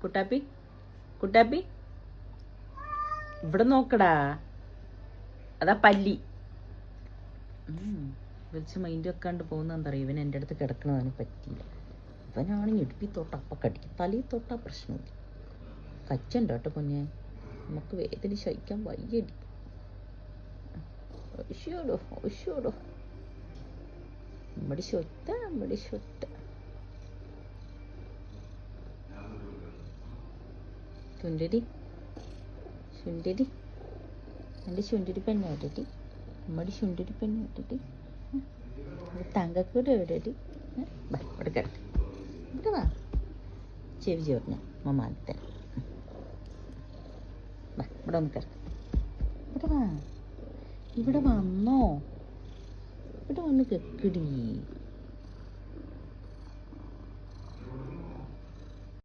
കുട്ടാപ്പി കുട്ടാപ്പി ഇവിടെ നോക്കടാ, അതാ പല്ലി. വിളിച്ച് മൈൻഡ് വെക്കാണ്ട് പോകുന്ന എന്താ പറയുക, ഇവൻ എൻ്റെ അടുത്ത് കിടക്കണതിന് പറ്റിയില്ല. ഇവനാണെങ്കിൽ ഇടുപ്പി തൊട്ട് അപ്പം കടിക്കും, തലയിൽ തൊട്ടാ പ്രശ്നമില്ല. കച്ചുണ്ട് കേട്ടോ കുഞ്ഞെ, നമുക്ക് വേദന സഹിക്കാൻ വയ്യടി. ഒശോടോ ഒശോടോ, നമ്മുടെ സ്വത്ത നമ്മുടെ സ്വത്ത. ചുണ്ടടി ചുണ്ടടി, എൻ്റെ ചുണ്ടടി പെണ്ണോട്ടടി, നമ്മുടെ ചുണ്ടടി പെണ്ണോട്ടടി. തങ്കക്കൂടെ എവിടെടി? ഇവിടെ കിടക്ക്, ഇവിടെ വാ. ചെവി ചോറിഞ്ഞ മമ്മാനത്തെ ഇവിടെ ഒന്ന് കിടക്ക്, ഇവിടെ വാ, ഇവിടെ വന്നോ, ഇവിടെ വന്ന് കെക്കടി.